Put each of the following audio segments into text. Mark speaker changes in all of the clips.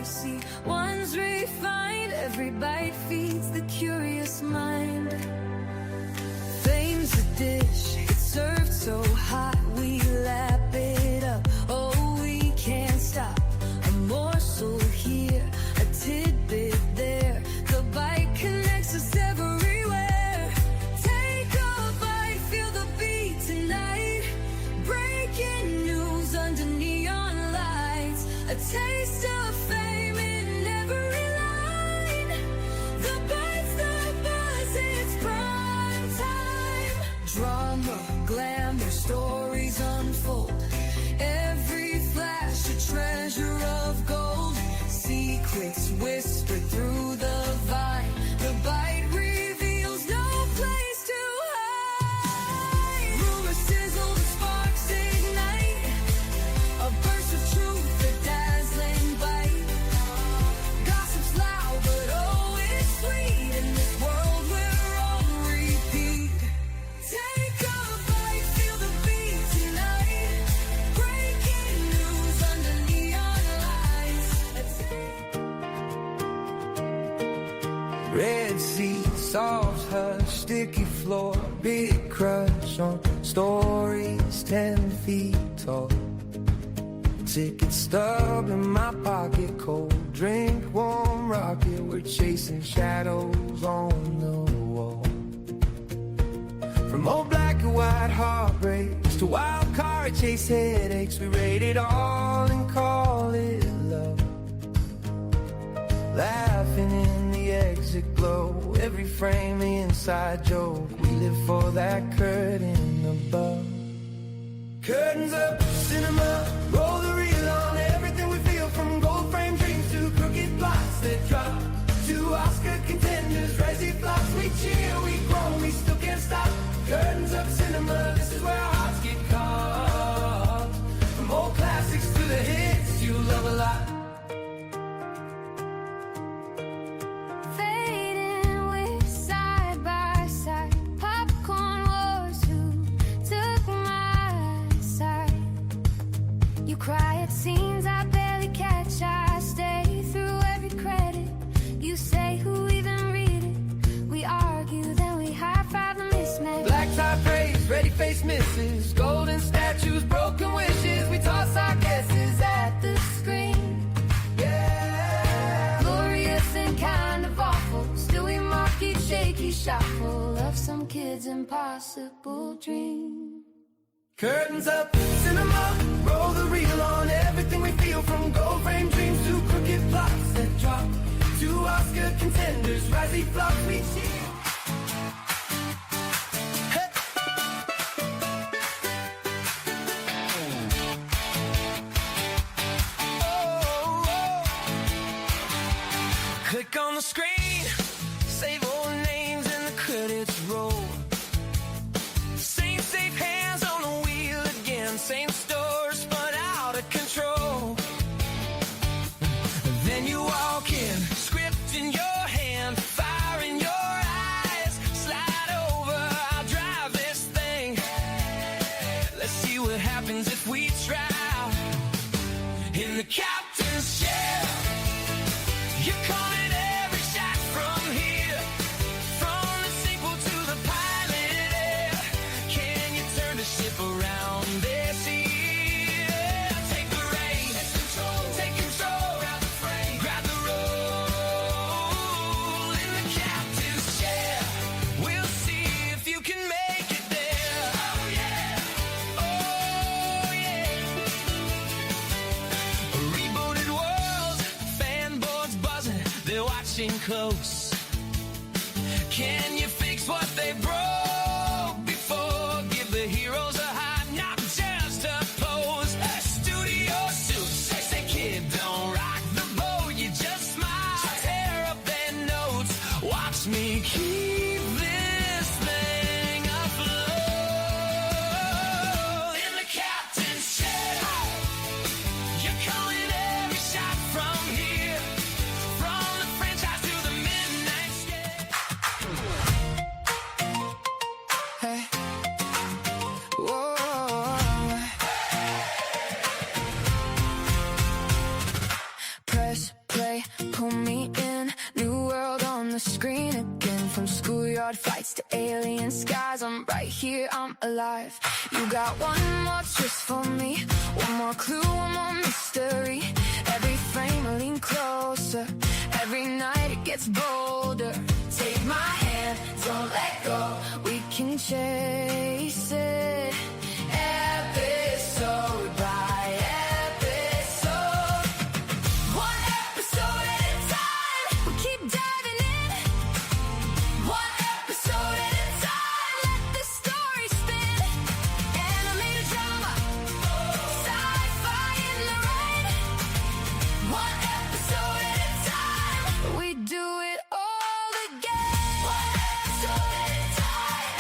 Speaker 1: see. One's refined, every bite feeds the curious mind. Fame's a dish, it's served so hot, we lap it up. Oh, we can't stop. A morsel here, a tidbit there. The bite connects us everywhere. Take a bite, feel the beat tonight. Breaking news under neon lights. A taste of fame in every line. The bite's the buzz, it's prime time. Drama, glamour, stories unfold. Every flash a treasure of gold. Secrets whispered through the vine. The bite reveals no place to hide. Rumors sizzle, the sparks ignite. A burst of truth, a dazzling bite. Gossip's loud, but oh, it's sweet. In this world we're on repeat. Take a bite, feel the beat tonight. Breaking news under neon lights.
Speaker 2: Red Sea solves her sticky floor. Big crush on stories 10 feet tall. Ticket stub in my pocket, cold drink, warm rocket. We're chasing shadows on the wall. From old black and white heartbreaks to wild card chase headaches, we rate it all and call it love. Laughing in the exit glow, every frame the inside joke. We live for that curtain above. Curtains up, cinema, roll the reel on everything we feel. From gold frame dreams to crooked plots that drop. To Oscar contenders, Razzie flops. We cheer, we groan, we still can't stop. Curtains up, cinema, this is where our hearts get caught. From old classics to the hits you love a lot.
Speaker 1: Fading with side by side. Popcorn wars, who took my side? You cry at scenes I barely catch. I stay through every credit. You say, who even read it? We argue, then we high-five the mismatch.
Speaker 2: Black tie praise, ready face misses. Golden statues, broken wishes. We toss our guesses at the screen. Yeah.
Speaker 1: Glorious and kind of awful. Still we mock each shaky shuffle of some kid's impossible dream.
Speaker 2: Curtains up, cinema, roll the reel on everything we feel. From gold frame dreams to crooked plots that drop. To Oscar contenders, Razzie flops, we cheer. Hey. Oh, oh. Click on the screen, save all the names and the credits roll. Same safe hands on the wheel again, same store spun out of control. Then you walk in, script in your hand, fire in your eyes. Slide over, I'll drive this thing. Let's see what happens if we try. In the captain's chair, you're calling every shot from here. From the sequel to the pilot air. Can you turn the ship around this year? Take the reins, take control, grab the frame, grab the roll. In the captain's chair, we'll see if you can make it there. Oh yeah, oh yeah. A rebooted world, fanboards buzzing, they're watching close. Can you fix what they broke before? Give the heroes a high, not just a pose. Studio suits, sexy kid, don't rock the boat. You just smile, tear up their notes. Watch me keep this thing afloat. In the captain's chair, you're calling every shot from here. From the franchise to the midnight scare.
Speaker 1: blood flights to alien skies. I'm right here, I'm alive. You got one more twist for me, one more clue, one more mystery. Every frame I lean closer, every night it gets bolder. Take my hand, don't let go, we can chase it. Episode by episode, one episode at a time, we keep diving in. One episode at a time, let the story spin. Animated drama, sci-fi in the rain. One episode at a time, we do it all again. One episode at a time.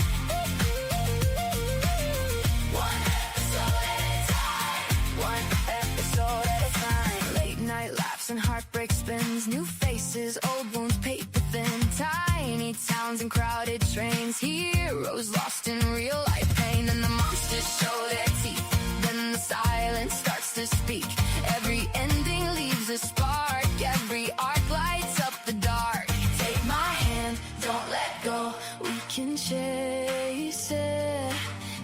Speaker 1: One episode at a time. One episode at a time. Late night laughs and heartbreak spins. New faces, old wounds, paper thin. Tiny towns and crowded trains. Heroes lost in real life pain. And the monsters show their teeth. Then the silence starts to speak. Every ending leaves a spark. Every arc lights up the dark. Take my hand, don't let go, we can chase it.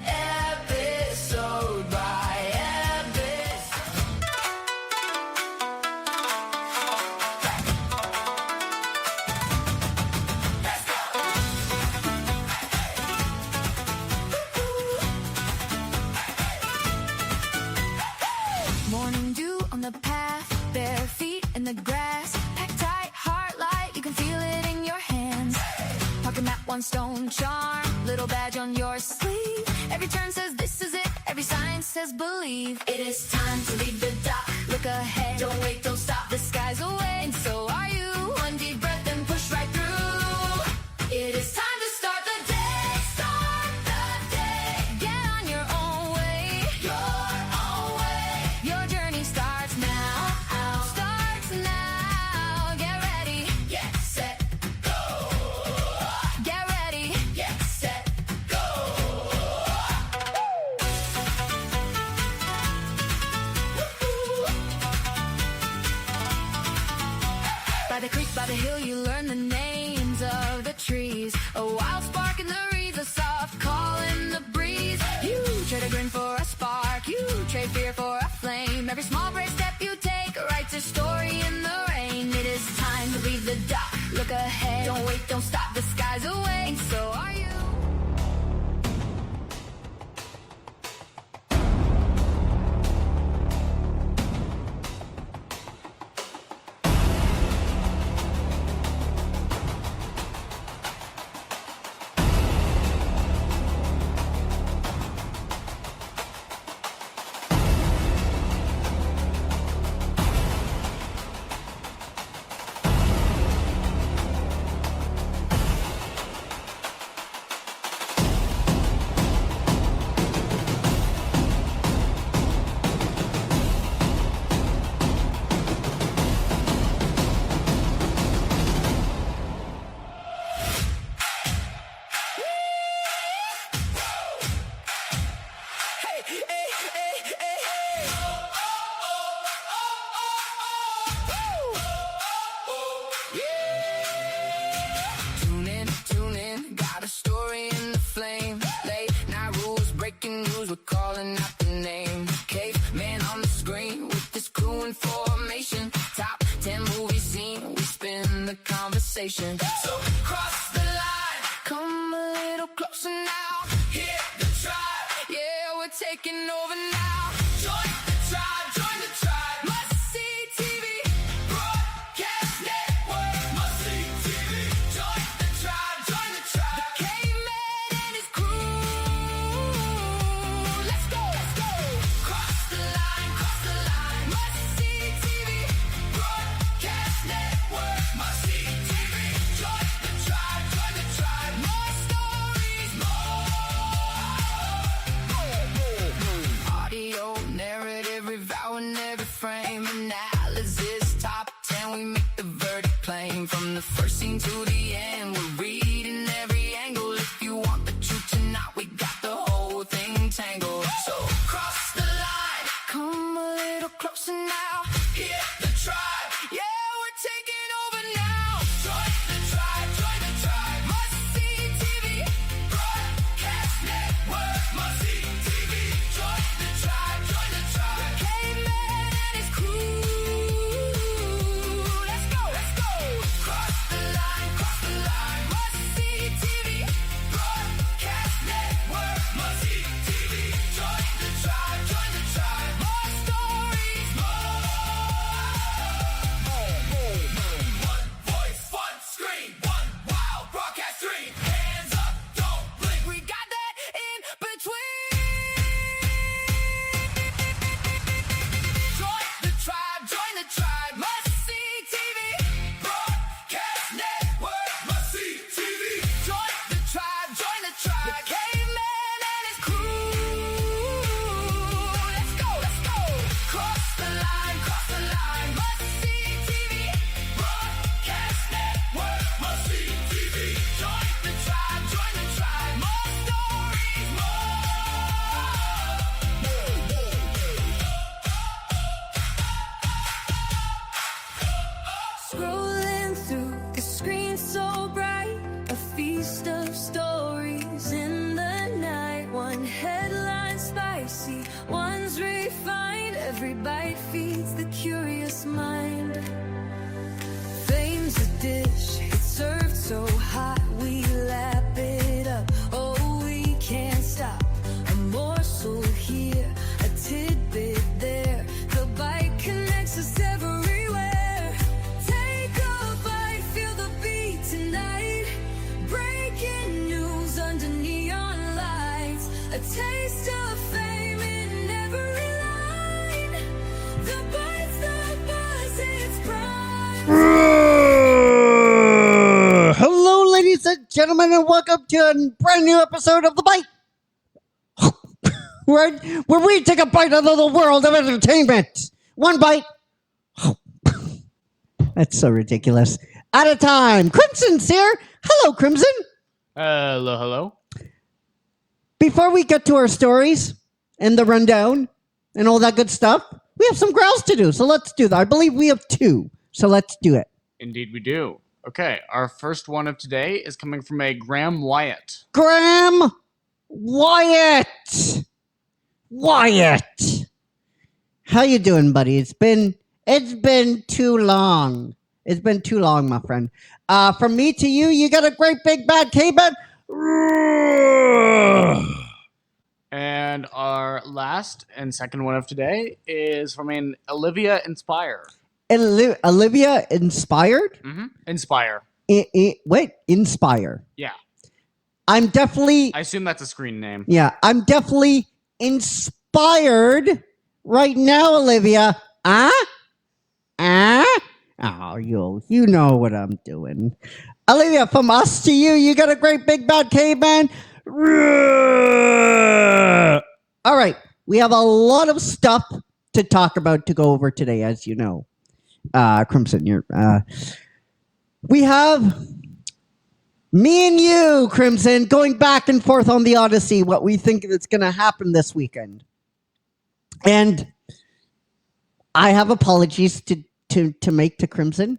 Speaker 1: Episode by episode. Let's go. Morning dew on the path, bare feet in the grass. Pack tight, heart light, you can feel it in your hands. Pocket map, one stone charm, little badge on your sleeve. Every turn says this is it, every sign says believe. It is time to leave the dock, look ahead, don't wait, don't stop, the sky's away. And so are you, one deep breath and push right through. It is time to start the day, start the day. Get on your own way, your own way. Your journey starts now, starts now. Get ready, get set, go. Get ready, get set, go. By the creek, by the hill, you learn the names of the trees. A wild spark in the reeds, a soft call in the breeze. You trade a grin for a spark, you trade fear for a flame. Every small brave step you take writes a story in the rain. It is time to leave the dock, look ahead, don't wait, don't stop, the sky's away. And so are you. Tune in, got a story in the flame. Late night rules, breaking news, we're calling out the name. Caveman on the screen with this crew in formation. Top 10 movie scene, we spin the conversation. So cross the line, come a little closer now. Hit the tribe, yeah, we're taking over now. Join the tribe, join the tribe. Must see TV, broadcast network. Must see TV, join the tribe, join the tribe. The caveman and his crew. Let's go, let's go. Cross the line, cross the line. Must see TV, broadcast network. Must see TV, join the tribe, join the tribe. More stories, more. Audio, narrative, revowing every frame. Analysis, top 10, we make the verdict plain. From the first scene to the end, we're reading every angle. If you want the truth tonight, we got the whole thing tangled. So cross the line, come a little closer now. Hit the tribe, yeah, we're taking over now. Join the tribe, join the tribe. Must see TV, Scrolling through the screen so bright, a feast of stories in the night. One headline spicy, one's refined. Every bite feeds the curious mind. Fame's a dish, it's served so hot, we lap it up. Oh, we can't stop. A morsel here, a tidbit there. The bite connects us everywhere. Take a bite, feel the beat tonight. Breaking news under neon lights. A taste of fame in every line. The bite's the buzz, it's prime.
Speaker 3: Hello, ladies and gentlemen, and welcome to a brand new episode of The Bite, where we take a bite out of the world of entertainment. One bite. That's so ridiculous. At a time. Crimson's here. Hello, Crimson.
Speaker 4: Hello, hello.
Speaker 3: Before we get to our stories and the rundown and all that good stuff, we have some growls to do, so let's do that. I believe we have two, so let's do it.
Speaker 4: Indeed we do. Okay, our first one of today is coming from a Graham Wyatt.
Speaker 3: Graham Wyatt. How you doing, buddy? It's been too long. It's been too long, my friend. From me to you, you got a great big bad K-bed.
Speaker 4: And our last and second one of today is from an Olivia Inspire.
Speaker 3: Olivia Inspired?
Speaker 4: Mm-hmm. Inspire.
Speaker 3: Wait, Inspire.
Speaker 4: Yeah.
Speaker 3: I'm definitely...
Speaker 4: I assume that's a screen name.
Speaker 3: Yeah, I'm definitely inspired right now, Olivia. Oh, you know what I'm doing. Olivia, from us to you, you got a great big bad caveman. All right, we have a lot of stuff to talk about, to go over today, as you know. Crimson, we have me and you, Crimson, going back and forth on the Odyssey, what we think is going to happen this weekend. And I have apologies to make to Crimson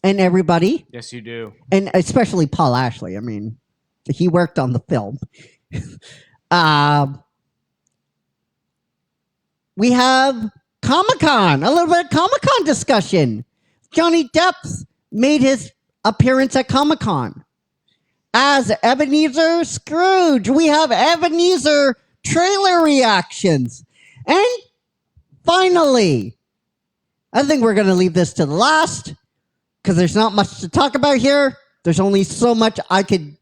Speaker 3: and everybody.
Speaker 4: Yes, you do.
Speaker 3: And especially Paul Ashley. I mean, he worked on the film. We have Comic-Con, a little bit of Comic-Con discussion. Johnny Depp made his appearance at Comic-Con as Ebeneezer Scrooge. We have Ebeneezer trailer reactions. And finally, I think we're going to leave this to the last because there's not much to talk about here. There's only so much I could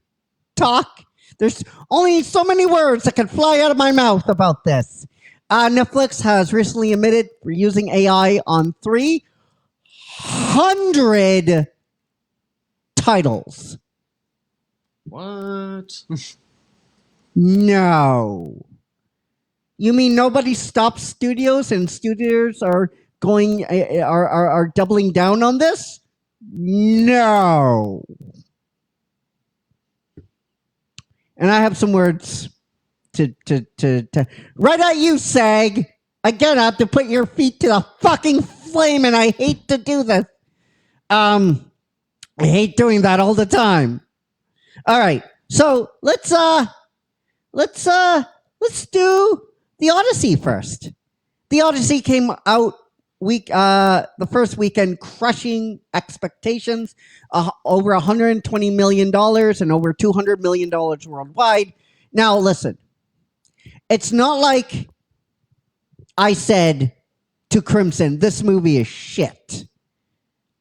Speaker 3: talk. There's only so many words that could fly out of my mouth about this. Netflix has recently admitted for using AI on 300 titles.
Speaker 4: What?
Speaker 3: No. You mean nobody stopped studios and studios are going are doubling down on this? No. And I have some words to right at you, Sag. Again, I have to put your feet to the fucking flame, and I hate to do this. I hate doing that all the time. All right, so let's do the Odyssey first. The Odyssey came out the first weekend, crushing expectations, over $120 million and over $200 million worldwide. Now, listen, it's not like I said to Crimson, this movie is shit.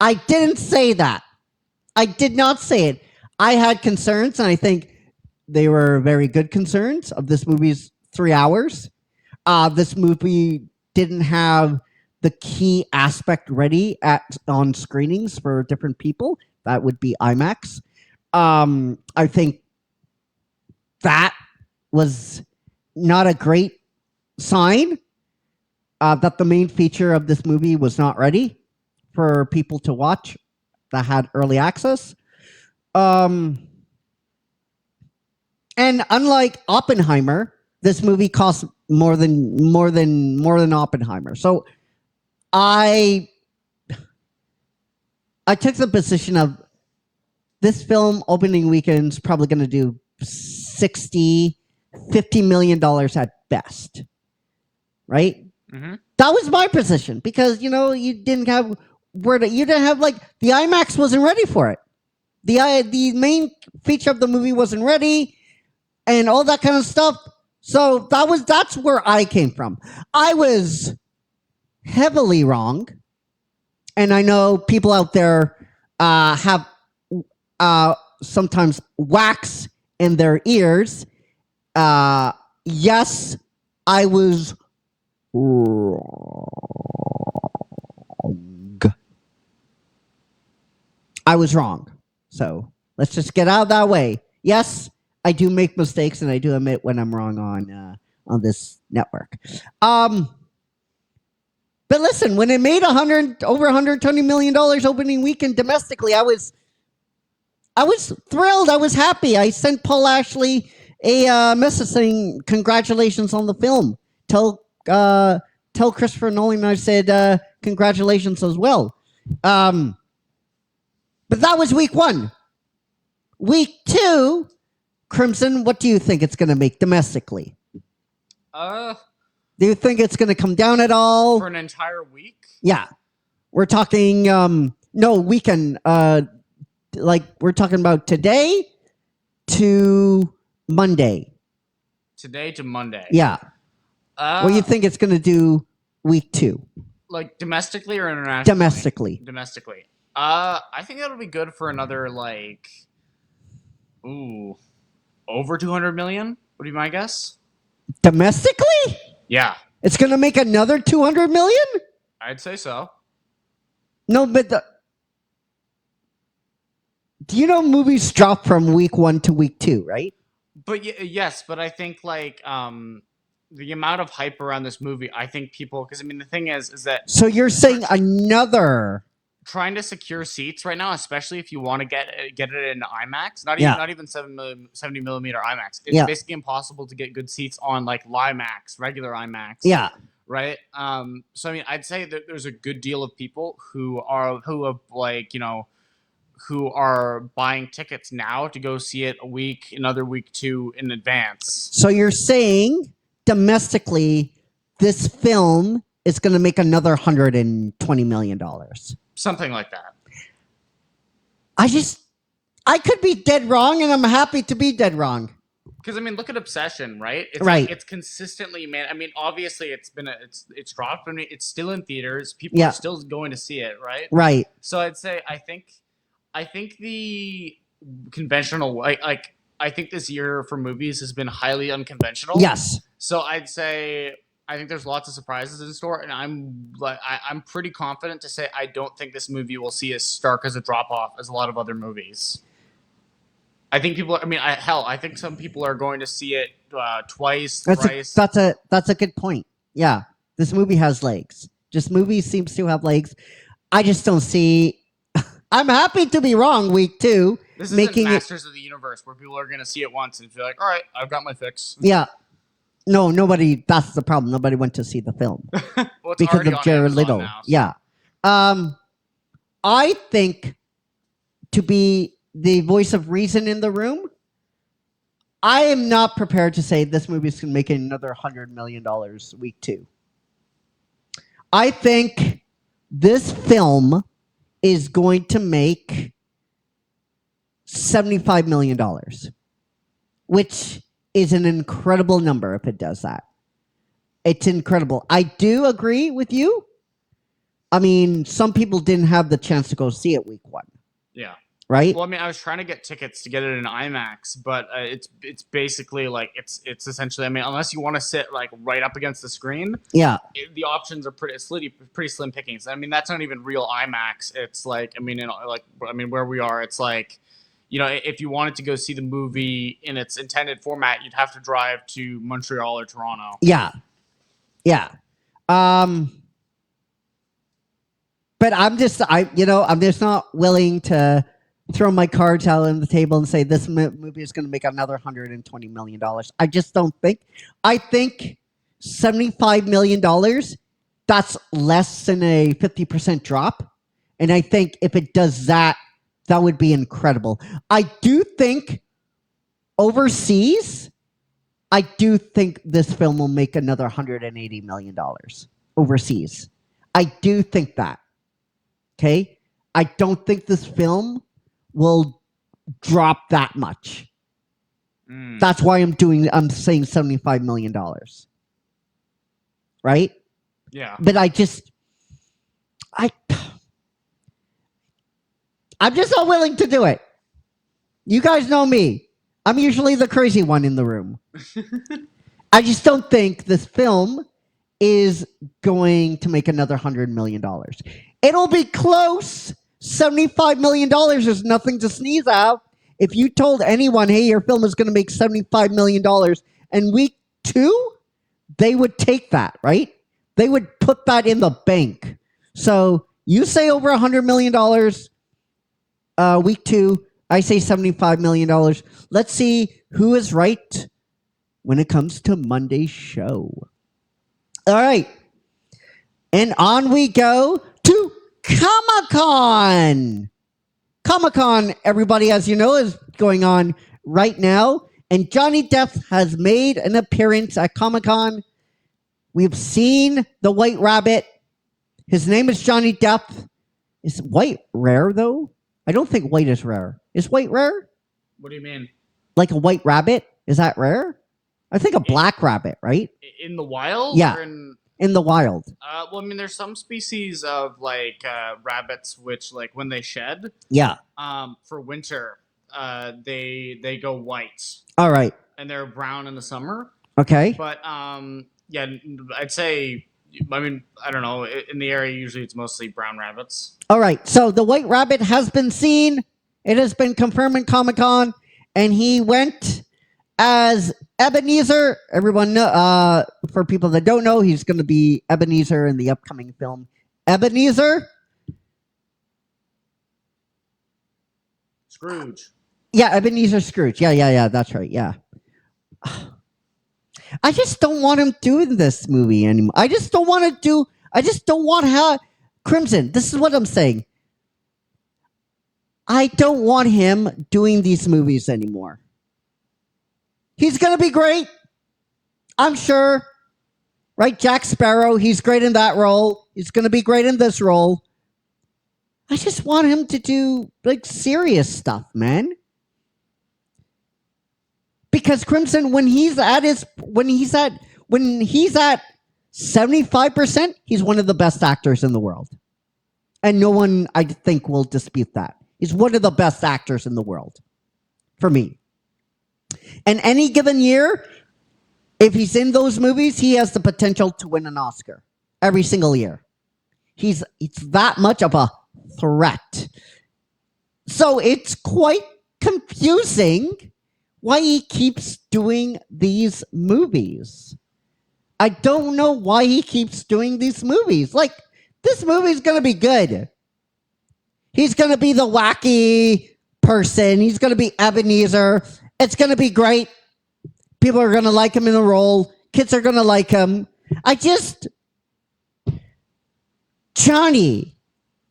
Speaker 3: I didn't say that. I did not say it. I had concerns, and I think they were very good concerns of this movie's 3 hours. This movie didn't have the key aspect ready on screenings for different people. That would be IMAX. I think that was not a great sign that the main feature of this movie was not ready for people to watch that had early access. And unlike Oppenheimer, this movie cost more than Oppenheimer. So I I took the position of this film opening weekend's probably going to do 60, $50 million at best. Right?
Speaker 4: Mm-hmm.
Speaker 3: That was my position because, you didn't have like the IMAX wasn't ready for it. The main feature of the movie wasn't ready and all that kind of stuff. So that's where I came from. I was heavily wrong. And I know people out there have sometimes wax in their ears. Yes, I was wrong. I was wrong. So let's just get out of that way. Yes, I do make mistakes, and I do admit when I'm wrong on this network. But listen, when it made over $120 million opening weekend domestically, I was thrilled. I was happy. I sent Paul Ashley a message saying congratulations on the film. Tell Christopher Nolan I said congratulations as well. But that was week 1. Week 2, Crimson, what do you think it's going to make domestically? Do you think it's going to come down at all?
Speaker 4: For an entire week?
Speaker 3: Yeah. We're talking, weekend. We're talking about today to Monday.
Speaker 4: Today to Monday.
Speaker 3: Yeah. What do you think it's going to do week 2?
Speaker 4: Like domestically or internationally?
Speaker 3: Domestically.
Speaker 4: Domestically. I think that'll be good for another, over 200 million would be my guess.
Speaker 3: Domestically?
Speaker 4: Yeah.
Speaker 3: It's going to make another 200 million?
Speaker 4: I'd say so.
Speaker 3: No, but do you know movies drop from week 1 to week 2, right?
Speaker 4: But yes, but I think the amount of hype around this movie, I think people, because the thing is that
Speaker 3: So you're saying another
Speaker 4: trying to secure seats right now, especially if you want to get it in IMAX, not even 70 millimeter IMAX. It's basically impossible to get good seats on LIMAX, regular IMAX.
Speaker 3: Yeah.
Speaker 4: Right. So I'd say that there's a good deal of people who are buying tickets now to go see it another week 2 in advance.
Speaker 3: So you're saying domestically, this film is going to make another $120 million.
Speaker 4: Something like that.
Speaker 3: I could be dead wrong, and I'm happy to be dead wrong.
Speaker 4: Because look at Obsession, right? It's
Speaker 3: right.
Speaker 4: It's consistently, man. Obviously, it's dropped, but it's still in theaters. People are still going to see it, right?
Speaker 3: Right.
Speaker 4: So I'd say I think the conventional I think this year for movies has been highly unconventional.
Speaker 3: Yes.
Speaker 4: So I'd say I think there's lots of surprises in store, and I'm pretty confident to say I don't think this movie will see as stark as a drop off as a lot of other movies. I think people. I think some people are going to see it twice, thrice.
Speaker 3: That's a good point. Yeah, this movie has legs. This movie seems to have legs. I just don't see. I'm happy to be wrong. Week 2,
Speaker 4: this isn't Masters of the Universe where people are going to see it once and feel like, all right, I've got my fix.
Speaker 3: Yeah. No, nobody. That's the problem. Nobody went to see the film
Speaker 4: well,
Speaker 3: because of Jared Leto. Now, so. Yeah. I think to be the voice of reason in the room, I am not prepared to say this movie is going to make another $100 million week 2. I think this film is going to make $75 million, which is an incredible number if it does that. It's incredible. I do agree with you. Some people didn't have the chance to go see it week 1.
Speaker 4: Yeah.
Speaker 3: Right?
Speaker 4: Well, I was trying to get tickets to get it in IMAX, but it's basically it's essentially unless you want to sit right up against the screen, the options are pretty slim pickings. That's not even real IMAX. It's where we are, it's if you wanted to go see the movie in its intended format, you'd have to drive to Montreal or Toronto.
Speaker 3: Yeah. Yeah. But I'm just not willing to throw my cards out on the table and say this movie is going to make another $120 million. I just don't think. I think $75 million, that's less than a 50% drop. And I think if it does that, that would be incredible. I do think overseas, I do think this film will make another $180 million overseas. I do think that. Okay? I don't think this film will drop that much. That's why I'm saying $75 million. Right?
Speaker 4: Yeah.
Speaker 3: But I'm just not willing to do it. You guys know me. I'm usually the crazy one in the room. I just don't think this film is going to make another $100 million. It'll be close. $75 million is nothing to sneeze at. If you told anyone, hey, your film is going to make $75 million in week 2, they would take that, right? They would put that in the bank. So you say over $100 million week 2. I say $75 million. Let's see who is right when it comes to Monday's show. All right. And on we go to Comic-Con. Comic-Con, everybody, as you know, is going on right now. And Johnny Depp has made an appearance at Comic-Con. We've seen the White Rabbit. His name is Johnny Depp. Is white rare, though? I don't think white is rare. Is white rare?
Speaker 4: What do you mean?
Speaker 3: Like a white rabbit? Is that rare? I think a black rabbit, right?
Speaker 4: In the wild?
Speaker 3: Yeah.
Speaker 4: Or
Speaker 3: in the wild.
Speaker 4: Well, I mean, there's some species of like rabbits which, like, when they shed,
Speaker 3: yeah,
Speaker 4: for winter, they go white.
Speaker 3: All right.
Speaker 4: And they're brown in the summer.
Speaker 3: Okay.
Speaker 4: But yeah, I'd say, I mean, I don't know. In the area, usually it's mostly brown rabbits.
Speaker 3: All right. So the White Rabbit has been seen. It has been confirmed in Comic-Con, and he went as Ebeneezer. Everyone, for people that don't know, he's going to be Ebeneezer in the upcoming film Ebeneezer.
Speaker 4: Scrooge.
Speaker 3: Yeah, Ebeneezer Scrooge. Yeah. That's right. Yeah. I just don't want him doing this movie anymore. I just don't want Crimson. This is what I'm saying. I don't want him doing these movies anymore. He's going to be great. I'm sure. Right? Jack Sparrow, he's great in that role. He's going to be great in this role. I just want him to do like serious stuff, man. Because Crimson, when he's at 75%, he's one of the best actors in the world. And no one, I think, will dispute that. He's one of the best actors in the world. For me. And any given year, if he's in those movies, he has the potential to win an Oscar. Every single year. It's that much of a threat. So it's quite confusing why he keeps doing these movies. I don't know why he keeps doing these movies. Like, this movie's going to be good. He's going to be the wacky person. He's going to be Ebeneezer. It's going to be great. People are going to like him in the role. Kids are going to like him. Johnny,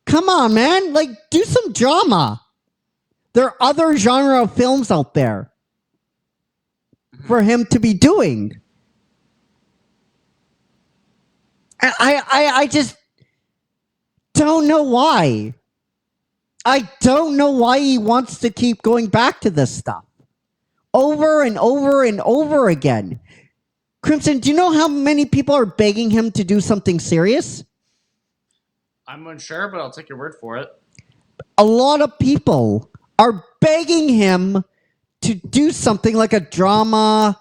Speaker 3: come on, man. Like, do some drama. There are other genre of films out there for him to be doing. I just don't know why. I don't know why he wants to keep going back to this stuff. Over and over and over again. Crimson, do you know how many people are begging him to do something serious?
Speaker 4: I'm unsure, but I'll take your word for it.
Speaker 3: A lot of people are begging him to do something like a drama,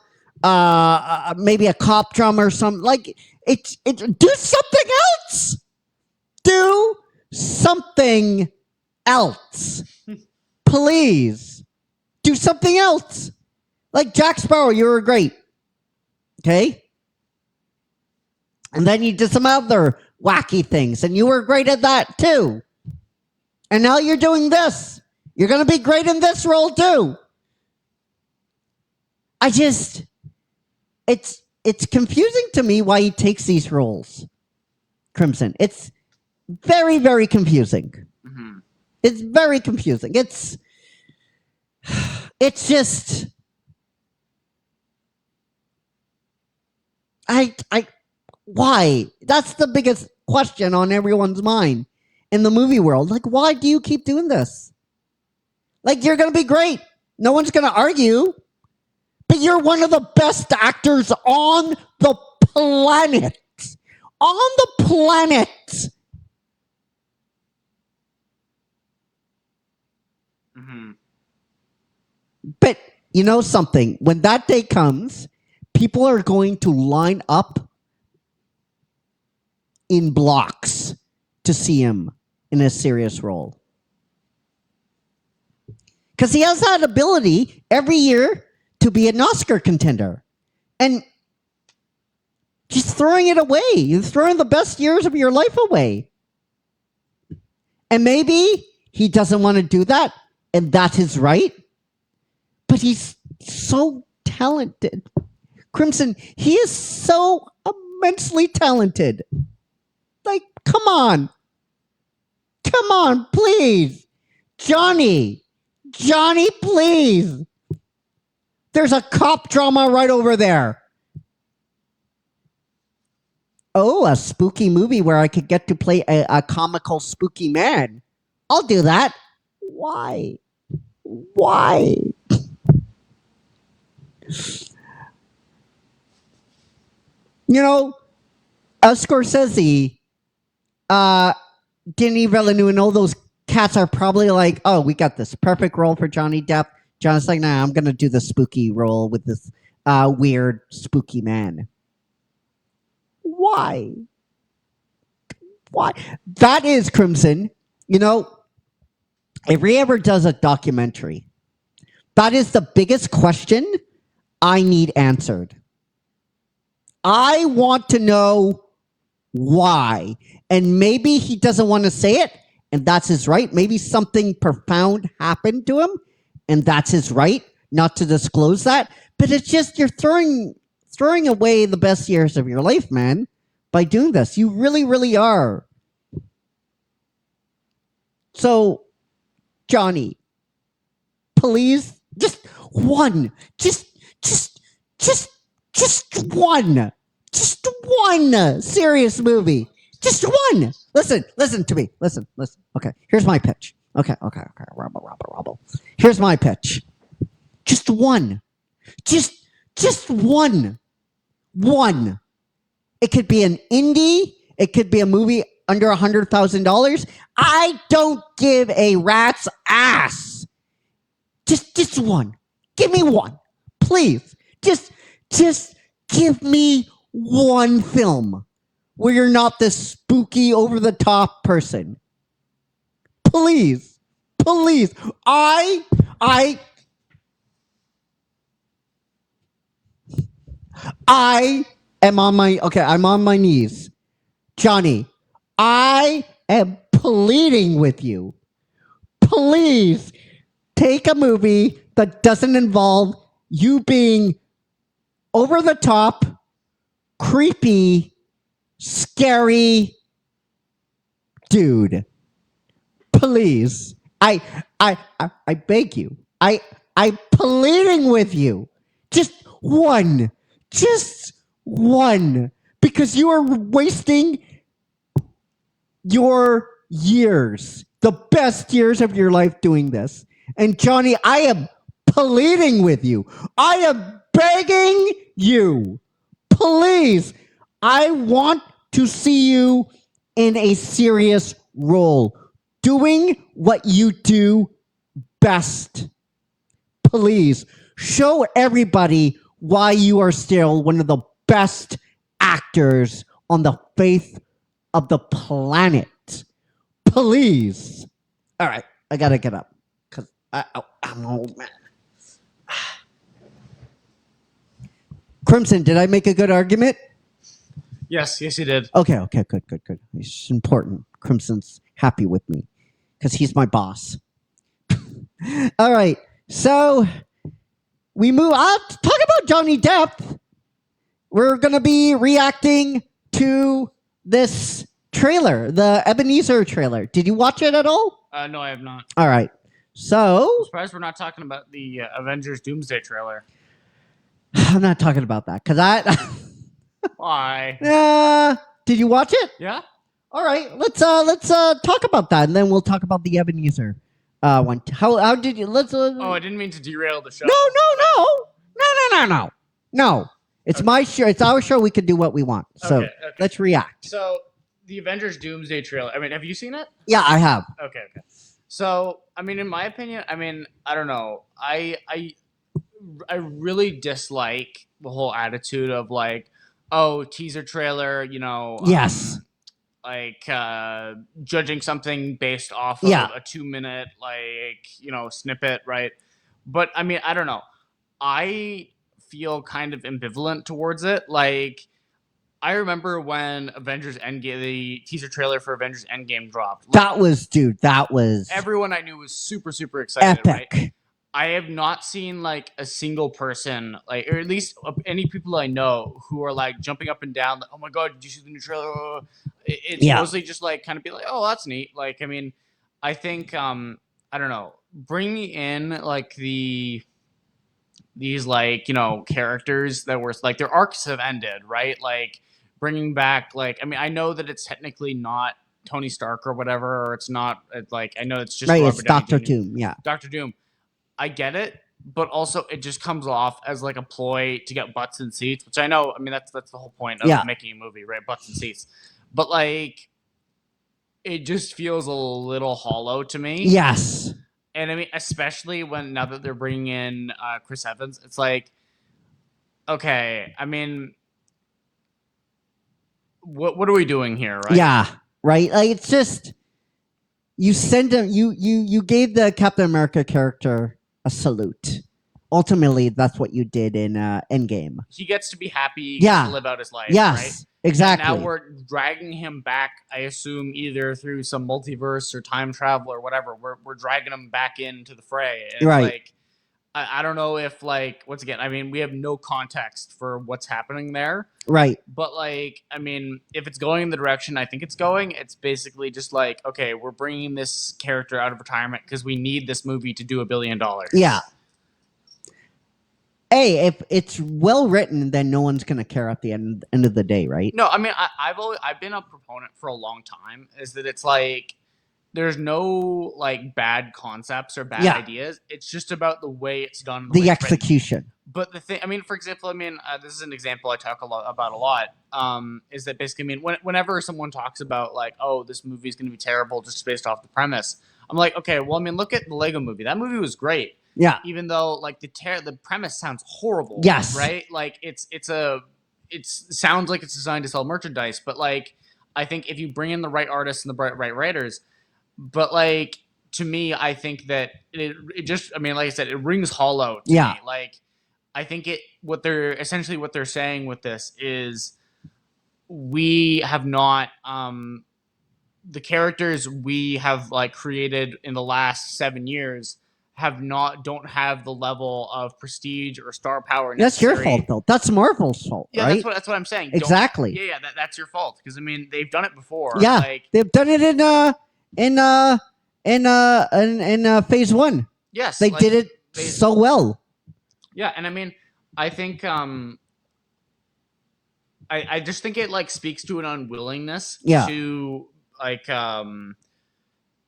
Speaker 3: maybe a cop drama or something. Like, do something else. Do something else. Please. Do something else. Like Jack Sparrow, you were great. Okay? And then you did some other wacky things, and you were great at that too. And now you're doing this. You're going to be great in this role too. It's confusing to me why he takes these roles, Crimson. It's very, very confusing. It's very confusing. It's just why? That's the biggest question on everyone's mind in the movie world. Like, why do you keep doing this? Like, you're going to be great. No one's going to argue. But you're one of the best actors on the planet. On the planet.
Speaker 4: Mm-hmm.
Speaker 3: But you know something? When that day comes, people are going to line up in blocks to see him in a serious role. Because he has that ability every year to be an Oscar contender. And just throwing it away. You're throwing the best years of your life away. And maybe he doesn't want to do that, and that's his right. But he's so talented. Crimson, he is so immensely talented. Like, come on. Come on, please. Johnny, please. There's a cop drama right over there. Oh, a spooky movie where I could get to play a comical spooky man. I'll do that. Why? You know, Scorsese, Denis Villeneuve, and all those cats are probably like, oh, we got this perfect role for Johnny Depp. John's like, nah, I'm going to do the spooky role with this weird, spooky man. Why? That is, Crimson, you know, if he ever does a documentary, that is the biggest question I need answered. I want to know why. And maybe he doesn't want to say it, and that's his right. Maybe something profound happened to him, and that's his right not to disclose that. But it's just you're throwing away the best years of your life, man, by doing this. You really, really are. So, Johnny, please, just one. Just one serious movie. Just one. Listen to me. Listen. Okay, here's my pitch. Okay. Rumble. Here's my pitch. Just one. Just one. One. It could be an indie. It could be a movie under $100,000. I don't give a rat's ass. Just one. Give me one. Please. Just give me one film where you're not this spooky, over-the-top person. Please. I am on my... Okay, I'm on my knees. Johnny, I am pleading with you. Please take a movie that doesn't involve you being over the top, creepy, scary dude. Please. I beg you. I'm pleading with you. Just one. Because you are wasting your years, the best years of your life doing this. And Johnny, I am pleading with you. I am begging you. Please. I want to see you in a serious role, doing what you do best. Please show everybody why you are still one of the best actors on the face of the planet. Please. All right, I gotta get up because I'm an old man. Crimson, did I make a good argument?
Speaker 4: Yes, you did.
Speaker 3: Okay, good. It's important. Crimson's happy with me because he's my boss. All right, so we move on. Talk about Johnny Depp. We're going to be reacting to this trailer, the Ebeneezer trailer. Did you watch it at all?
Speaker 4: No, I have not.
Speaker 3: All right. So
Speaker 4: I'm surprised we're not talking about the Avengers Doomsday trailer.
Speaker 3: I'm not talking about that because
Speaker 4: Why?
Speaker 3: did you watch it?
Speaker 4: Yeah.
Speaker 3: All right. Let's talk about that, and then we'll talk about the Ebeneezer one. How did you? Let's.
Speaker 4: Oh, I didn't mean to derail the show.
Speaker 3: No. It's my show. It's our show. We can do what we want. So
Speaker 4: Okay.
Speaker 3: let's react.
Speaker 4: So the Avengers Doomsday trailer. I mean, have you seen it?
Speaker 3: Yeah, I have.
Speaker 4: Okay. So, I mean, in my opinion, I mean, I don't know. I really dislike the whole attitude of like, oh, teaser trailer,
Speaker 3: Yes.
Speaker 4: like judging something based off of a 2-minute snippet, right? But I mean, I don't know. I feel kind of ambivalent towards it. Like, I remember when Avengers Endgame, the teaser trailer for Avengers Endgame dropped.
Speaker 3: That was
Speaker 4: everyone I knew was super, super excited.
Speaker 3: epic.
Speaker 4: Right? I have not seen like a single person, like, or at least any people I know who are like jumping up and down. Like, oh my god, did you see the new trailer? It's mostly just like kind of be like, oh, that's neat. Like, I mean, I think I don't know, bringing in like these like characters that were like their arcs have ended, right? Like bringing back like, I mean, I know that it's technically not Tony Stark or whatever, or it's not like, I know it's just
Speaker 3: right.
Speaker 4: Robert
Speaker 3: It's
Speaker 4: Downey
Speaker 3: Doctor
Speaker 4: Jr.
Speaker 3: Doom. Yeah.
Speaker 4: Dr. Doom. I get it, but also it just comes off as like a ploy to get butts and seats, which I know. I mean, that's the whole point of making a movie, right? Butts and seats. But like, it just feels a little hollow to me.
Speaker 3: Yes.
Speaker 4: And I mean, especially now that they're bringing in Chris Evans, it's like, okay, I mean, what are we doing here, right?
Speaker 3: Yeah. Right. Like it's just you send him. You gave the Captain America character a salute. Ultimately, that's what you did in Endgame.
Speaker 4: He gets to be happy. To live out his life.
Speaker 3: Yes.
Speaker 4: Right?
Speaker 3: Exactly.
Speaker 4: And now we're dragging him back, I assume, either through some multiverse or time travel or whatever. We're dragging him back into the fray. And
Speaker 3: right.
Speaker 4: Like, I don't know if, like, once again, I mean, we have no context for what's happening there.
Speaker 3: Right.
Speaker 4: But, like, I mean, if it's going in the direction I think it's going, it's basically just like, okay, we're bringing this character out of retirement because we need this movie to do $1 billion.
Speaker 3: Yeah. Hey, if it's well written, then no one's gonna care at the end of the day, right?
Speaker 4: No, I mean, I've been a proponent for a long time. Is that it's like there's no like bad concepts or bad ideas. It's just about the way it's done,
Speaker 3: the execution.
Speaker 4: But the thing, I mean, for example, I mean, this is an example I talk about a lot. Is that basically, I mean, whenever someone talks about like, oh, this movie is going to be terrible just based off the premise, I'm like, okay, well, I mean, look at the Lego Movie. That movie was great.
Speaker 3: Yeah.
Speaker 4: Even though like the premise sounds horrible.
Speaker 3: Yes.
Speaker 4: Right. Like it sounds like it's designed to sell merchandise, but like I think if you bring in the right artists and the right writers, but like to me, I think that it just, I mean, like I said, it rings hollow to me. Like I think what they're saying with this is we have not the characters we have like created in the last 7 years don't have the level of prestige or star power necessary.
Speaker 3: That's your fault, though. That's Marvel's fault,
Speaker 4: yeah,
Speaker 3: right?
Speaker 4: That's what I'm saying.
Speaker 3: Exactly.
Speaker 4: That's your fault because I mean they've done it before.
Speaker 3: Yeah,
Speaker 4: like,
Speaker 3: they've done it in phase 1.
Speaker 4: Yes,
Speaker 3: they did it so well.
Speaker 4: Yeah, and I mean, I think I just think it like speaks to an unwillingness to like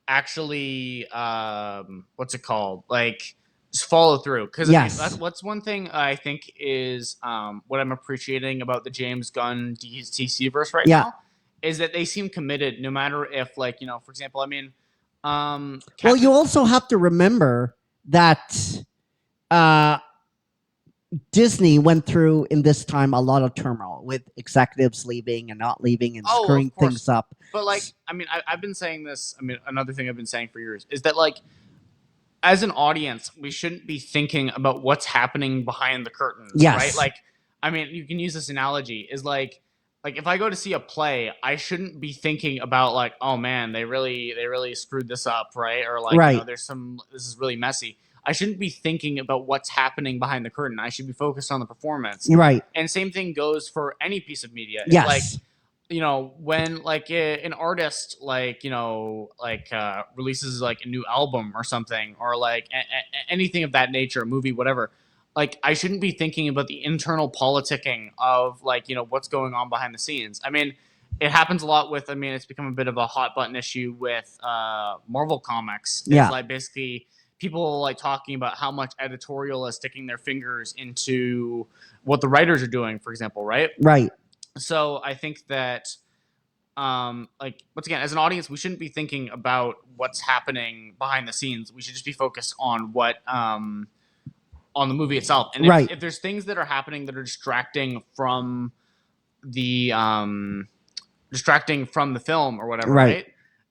Speaker 4: actually what's it called, like just follow through, because I mean, what's one thing I think is what I'm appreciating about the James Gunn DC verse now is that they seem committed no matter if, like, for example, I mean
Speaker 3: well, you also have to remember that Disney went through in this time a lot of turmoil with executives leaving and not leaving and screwing things up.
Speaker 4: But like, I mean, I've been saying this. I mean, another thing I've been saying for years is that like, as an audience, we shouldn't be thinking about what's happening behind the curtains.
Speaker 3: Yes.
Speaker 4: Right. Like, I mean, you can use this analogy is like if I go to see a play, I shouldn't be thinking about like, oh man, they really screwed this up. Right. Or like, this is really messy. I shouldn't be thinking about what's happening behind the curtain. I should be focused on the performance.
Speaker 3: Right.
Speaker 4: And same thing goes for any piece of media.
Speaker 3: Yes.
Speaker 4: Like, you know, when like an artist like, you know, like releases like a new album or something, or like anything of that nature, a movie, whatever, like I shouldn't be thinking about the internal politicking of like, you know, what's going on behind the scenes. I mean, it happens a lot with, I mean, it's become a bit of a hot button issue with Marvel comics.
Speaker 3: Yeah.
Speaker 4: It's like basically people like talking about how much editorial is sticking their fingers into what the writers are doing, for example, right?
Speaker 3: Right.
Speaker 4: So I think that like once again, as an audience, we shouldn't be thinking about what's happening behind the scenes. We should just be focused on what on the movie itself. And
Speaker 3: Right.
Speaker 4: if there's things that are happening that are distracting from the film or whatever, right?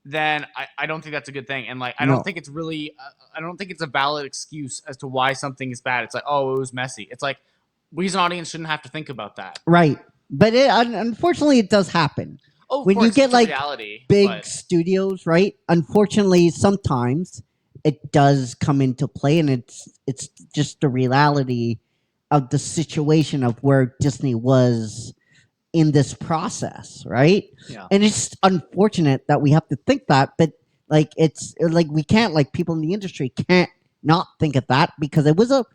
Speaker 4: Then I don't think that's a good thing. And like I
Speaker 3: No.
Speaker 4: don't think it's really I don't think it's a valid excuse as to why something is bad. It's like, oh, it was messy. It's like we as an audience shouldn't have to think about that.
Speaker 3: Right. But unfortunately, it does happen.
Speaker 4: Oh, of
Speaker 3: When
Speaker 4: course,
Speaker 3: you get
Speaker 4: it's a
Speaker 3: like
Speaker 4: reality,
Speaker 3: big
Speaker 4: but-
Speaker 3: studios, right? Unfortunately, sometimes it does come into play, and it's just the reality of the situation of where Disney was in this process, right?
Speaker 4: Yeah.
Speaker 3: And it's unfortunate that we have to think that, but like it's like we can't, like people in the industry can't not think of that, because it was a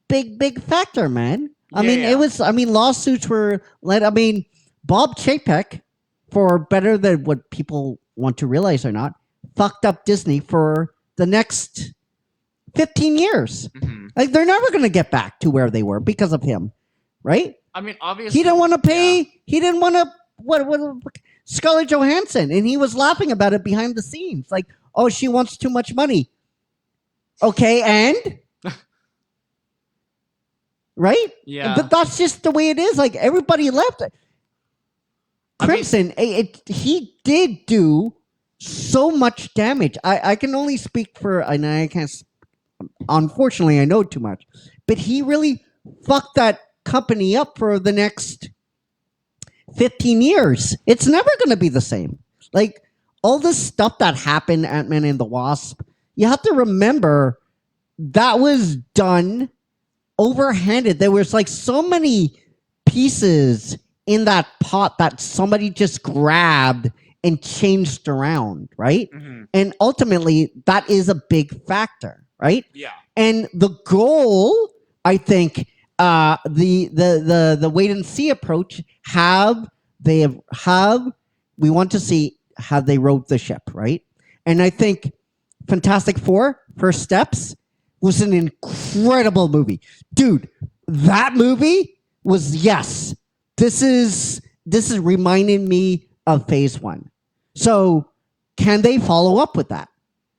Speaker 3: big factor, man. I mean,
Speaker 4: Yeah.
Speaker 3: it was. I mean, lawsuits were led. I mean, Bob Chapek, for better than what people want to realize or not, fucked up Disney for the next 15 years.
Speaker 4: Mhm.
Speaker 3: Like they're never going to get back to where they were because of him, right?
Speaker 4: I mean, obviously,
Speaker 3: He didn't want to pay.
Speaker 4: Yeah.
Speaker 3: He didn't want to. What? Scarlett Johansson, and he was laughing about it behind the scenes, like, "Oh, she wants too much money." Okay, and right?
Speaker 4: Yeah.
Speaker 3: But that's just the way it is. Like everybody left.
Speaker 4: I mean-
Speaker 3: Crimson, he did do so much damage. I can only speak for, and I can't. Unfortunately, I know too much, but he really fucked that company up for the next 15 years. It's never going to be the same. Like all this stuff that happened, Ant-Man and the Wasp, you have to remember that was done overhanded. There was like so many pieces in that pot that somebody just grabbed and changed around, right?
Speaker 4: Mhm.
Speaker 3: And ultimately, that is a big factor, right?
Speaker 4: Yeah.
Speaker 3: And the goal, I think, the wait and see approach, we want to see how they rode the ship, right? And I think Fantastic Four, First Steps, was an incredible movie. Dude, that movie was, yes, this is reminding me of Phase 1. So can they follow up with that?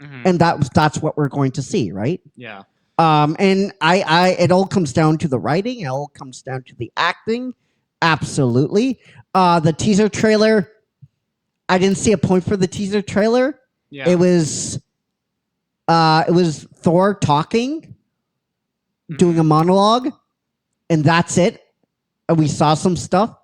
Speaker 4: Mhm.
Speaker 3: And that's what we're going to see, right?
Speaker 4: Yeah.
Speaker 3: And it all comes down to the writing. It all comes down to the acting. Absolutely. The teaser trailer, I didn't see a point for the teaser trailer.
Speaker 4: Yeah.
Speaker 3: It was Thor talking, doing a monologue, and that's it. And we saw some stuff.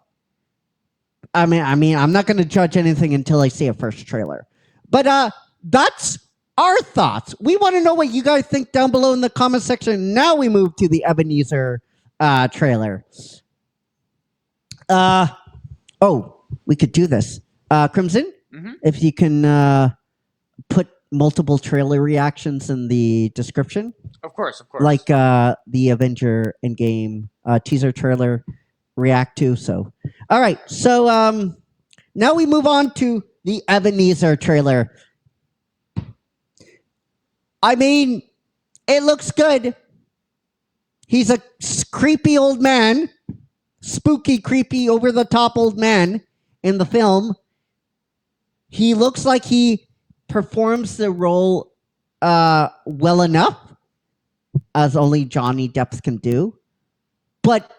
Speaker 3: I mean, I'm not going to judge anything until I see a first trailer. But that's our thoughts. We want to know what you guys think down below in the comment section. Now we move to the Ebeneezer trailer. We could do this. Crimson,
Speaker 4: Mhm.
Speaker 3: if you can put multiple trailer reactions in the description,
Speaker 4: Of course.
Speaker 3: like the Avenger Endgame teaser trailer react to. So, all right. So now we move on to the Ebeneezer trailer. I mean, it looks good. He's a creepy old man, spooky, creepy, over the top old man in the film. He looks like he performs the role well enough, as only Johnny Depp can do. But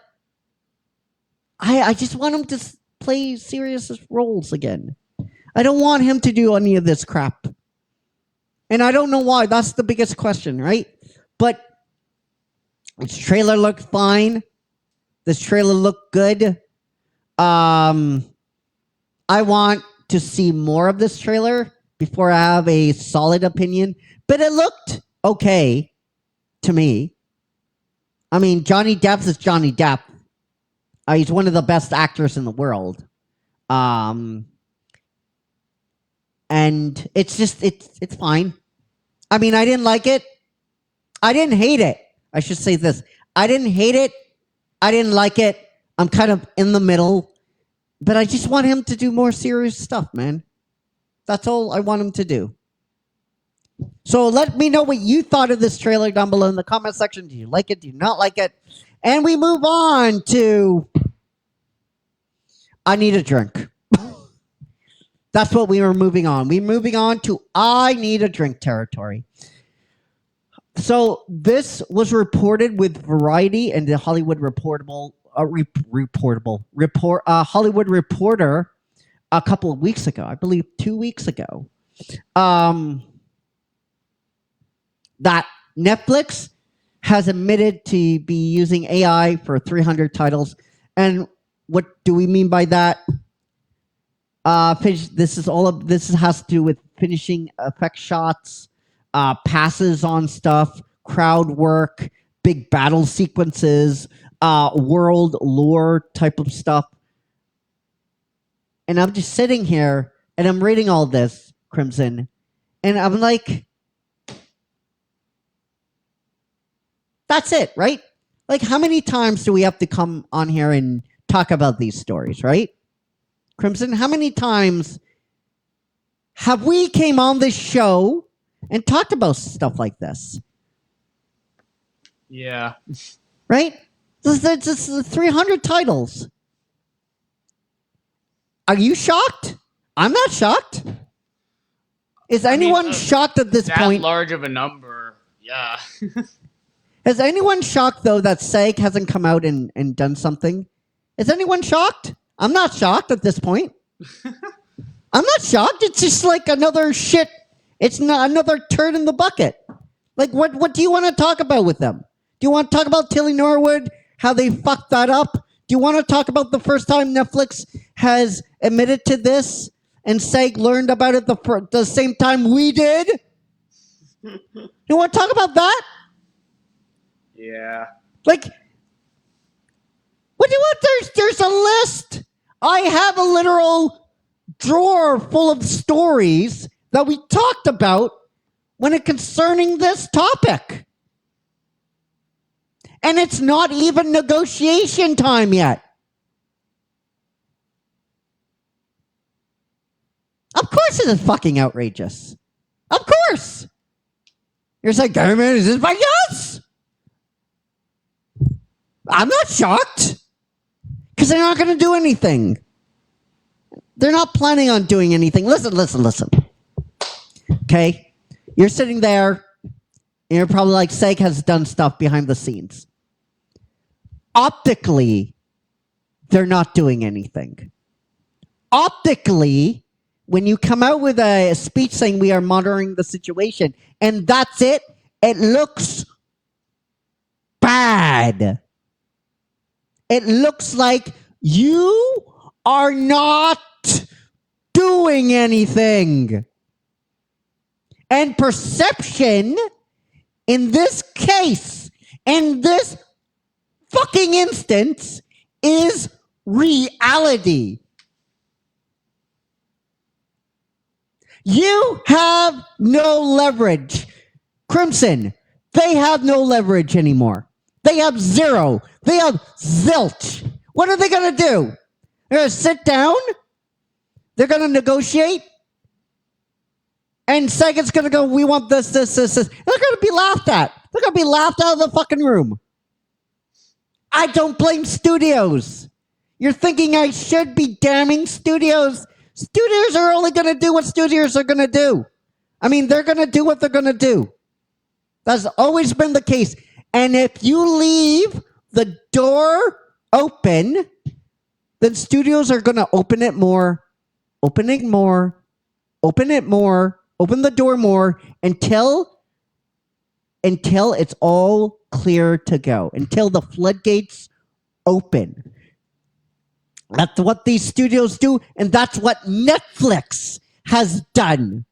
Speaker 3: I just want him to play serious roles again. I don't want him to do any of this crap. And I don't know why. That's the biggest question, right? But this trailer looked fine. This trailer looked good. I want to see more of this trailer before I have a solid opinion. But it looked okay to me. I mean, Johnny Depp is Johnny Depp. He's one of the best actors in the world. Um, and it's just it's fine. I mean, I didn't like it. I didn't hate it. I should say this. I didn't hate it. I didn't like it. I'm kind of in the middle. But I just want him to do more serious stuff, man. That's all I want him to do. So let me know what you thought of this trailer down below in the comment section. Do you like it? Do you not like it? And we move on to I Need a Drink. That's what we were moving on. We're moving on to I Need a Drink territory. So this was reported with Variety and the Hollywood Hollywood Reporter a couple of weeks ago. I believe 2 weeks ago. That Netflix has admitted to be using AI for 300 titles. And what do we mean by that? This has to do with finishing effect shots, passes on stuff, crowd work, big battle sequences, world lore type of stuff. And I'm just sitting here and I'm reading all this, Crimson, and I'm like, that's it, right? Like, how many times do we have to come on here and talk about these stories, right? Crimson, how many times have we came on this show and talked about stuff like this?
Speaker 4: Yeah.
Speaker 3: Right? This is 300 titles. Are you shocked? I'm not shocked. Is anyone shocked at this point?
Speaker 4: That large of a number, yeah.
Speaker 3: Is anyone shocked, though, that SAG hasn't come out and done something? Is anyone shocked? I'm not shocked at this point. I'm not shocked. It's just like another shit. It's not another turd in the bucket. Like, what do you want to talk about with them? Do you want to talk about Tilly Norwood, how they fucked that up? Do you want to talk about the first time Netflix has admitted to this and SAG learned about it the same time we did? You want to talk about that?
Speaker 4: Yeah.
Speaker 3: Like, what do you want? There's a list. I have a literal drawer full of stories that we talked about when it concerning this topic. And it's not even negotiation time yet. Of course it is fucking outrageous. Of course. You're saying, government, is this by us? I'm not shocked. Because they're not going to do anything. They're not planning on doing anything. Listen. Okay? You're sitting there, and you're probably like, SAG has done stuff behind the scenes. Optically, they're not doing anything. Optically, when you come out with a speech saying we are monitoring the situation, and that's it, it looks bad. It looks like you are not doing anything. And perception, in this case, in this fucking instance, is reality. You have no leverage. Crimson, they have no leverage anymore. They have zero. They have zilch. What are they going to do? They're going to sit down? They're going to negotiate? And SAG's going to go, we want this. They're going to be laughed at. They're going to be laughed out of the fucking room. I don't blame studios. You're thinking I should be damning studios. Studios are only going to do what studios are going to do. I mean, they're going to do what they're going to do. That's always been the case. And if you leave the door open, then studios are going to open it more, open the door more until it's all clear to go, until the floodgates open. That's what these studios do, and that's what Netflix has done.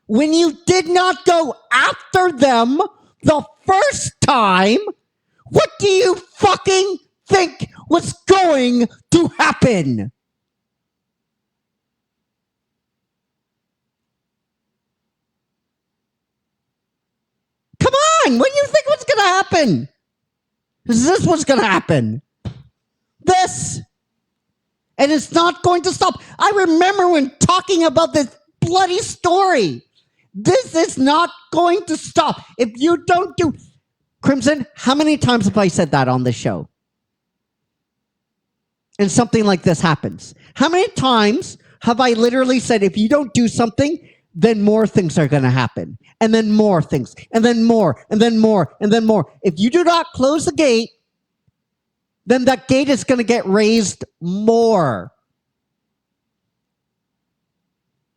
Speaker 3: When you did not go after them the first time, what do you fucking think was going to happen? on. What do you think was going to happen? Is this what's going to happen? This. And it's not going to stop. I remember when talking about this bloody story. This is not going to stop. If you don't do... Crimson, how many times have I said that on this show? And something like this happens. How many times have I literally said, if you don't do something, then more things are going to happen. And then more things. And then more. And then more. And then more. If you do not close the gate, then that gate is going to get raised more.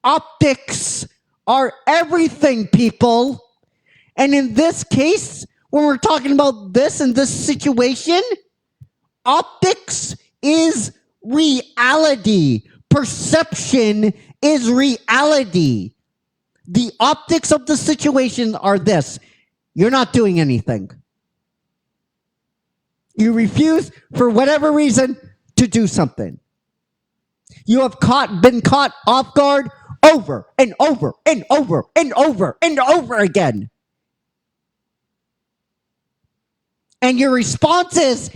Speaker 3: Optics are everything, people. And in this case, when we're talking about this and this situation, optics is reality. Perception is reality. The optics of the situation are this. You're not doing anything. You refuse, for whatever reason, to do something. You have been caught off guard over and over and over and over and over again. And your response is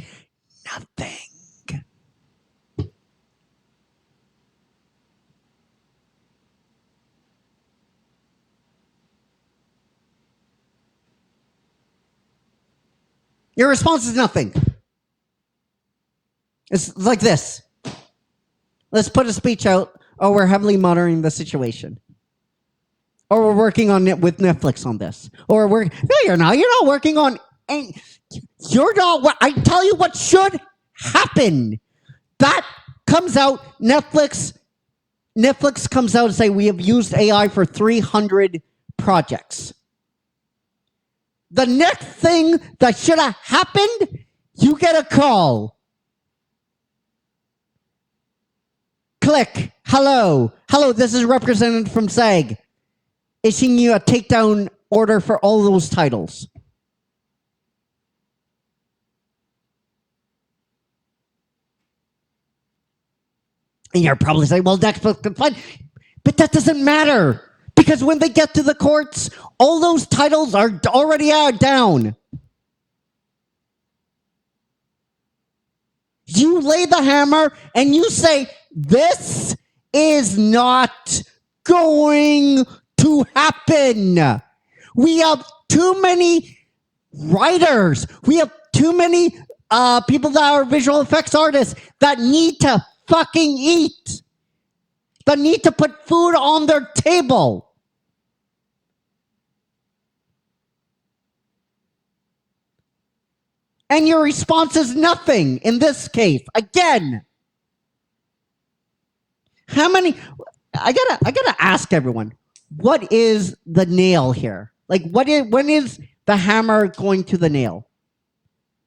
Speaker 3: nothing. Your response is nothing. It's like this. Let's put a speech out. Oh, we're heavily monitoring the situation. Or we're working on it with Netflix on this. Or no, you're not. You're not working on... You're not... I tell you what should happen. That comes out. Netflix comes out and say, we have used AI for 300 projects. The next thing that should have happened, you get a call. Click. Hello. Hello, this is representative from SAG. Issuing you a takedown order for all those titles. And you're probably saying, well, Netflix can find. But that doesn't matter. Because when they get to the courts, all those titles are already down. You lay the hammer and you say, this is not going to happen. We have too many writers. We have too many people that are visual effects artists that need to fucking eat. That need to put food on their table. And your response is nothing in this case. Again. How many... I gotta ask everyone, what is the nail here? Like, when is the hammer going to the nail?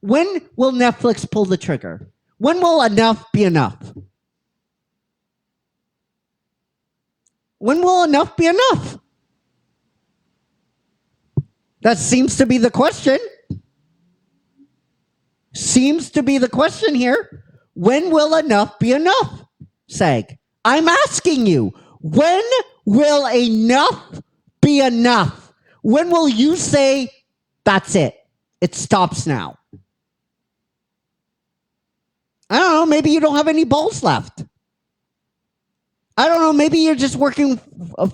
Speaker 3: When will Netflix pull the trigger? When will enough be enough? When will enough be enough? That seems to be the question. Seems to be the question here. When will enough be enough, SAG? I'm asking you, when will enough be enough? When will you say, that's it? It stops now. I don't know, maybe you don't have any balls left. I don't know, maybe you're just working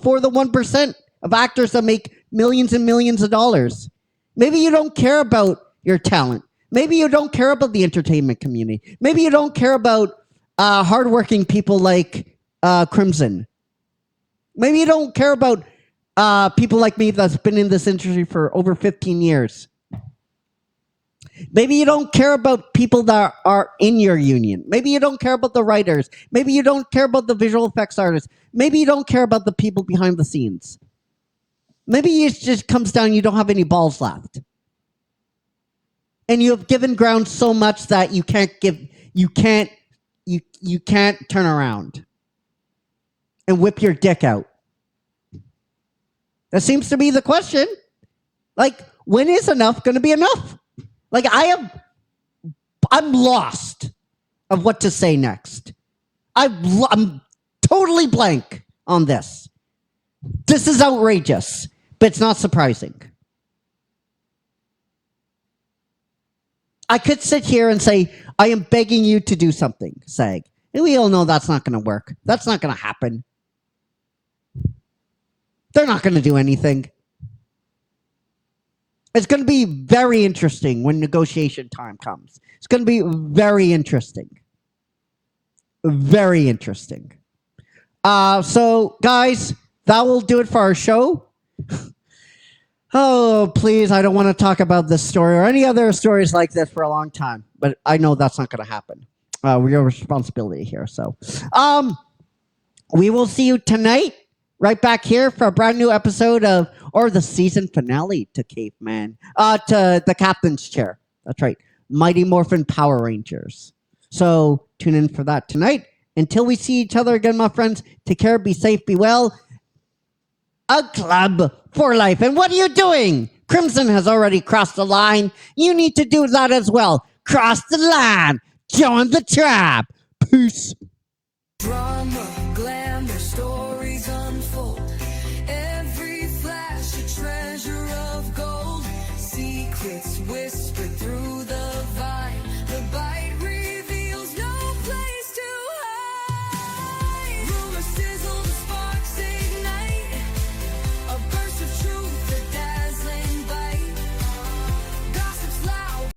Speaker 3: for the 1% of actors that make millions and millions of dollars. Maybe you don't care about your talent. Maybe you don't care about the entertainment community. Maybe you don't care about hardworking people like Crimson. Maybe you don't care about people like me that's been in this industry for over 15 years. Maybe you don't care about people that are in your union. Maybe you don't care about the writers. Maybe you don't care about the visual effects artists. Maybe you don't care about the people behind the scenes. Maybe it just comes down you don't have any balls left. And you have given ground so much that you can't turn around and whip your dick out. That seems to be the question. Like, when is enough going to be enough? Like, I'm lost of what to say next. I'm totally blank on this. This is outrageous, but it's not surprising. I could sit here and say, I am begging you to do something, SAG. And we all know that's not going to work. That's not going to happen. They're not going to do anything. It's going to be very interesting when negotiation time comes. It's going to be very interesting. Very interesting. So, guys, that will do it for our show. Oh, please, I don't want to talk about this story or any other stories like this for a long time. But I know that's not going to happen. We have a responsibility here. So, we will see you tonight, right back here for a brand new episode of, or the season finale to Caveman, to the Captain's Chair. That's right. Mighty Morphin Power Rangers. So, tune in for that tonight. Until we see each other again, my friends, take care, be safe, be well. A club for life. And what are you doing? Crimson has already crossed the line. You need to do that as well. Cross the line. Join the tribe. Peace.
Speaker 1: Drama, glamour,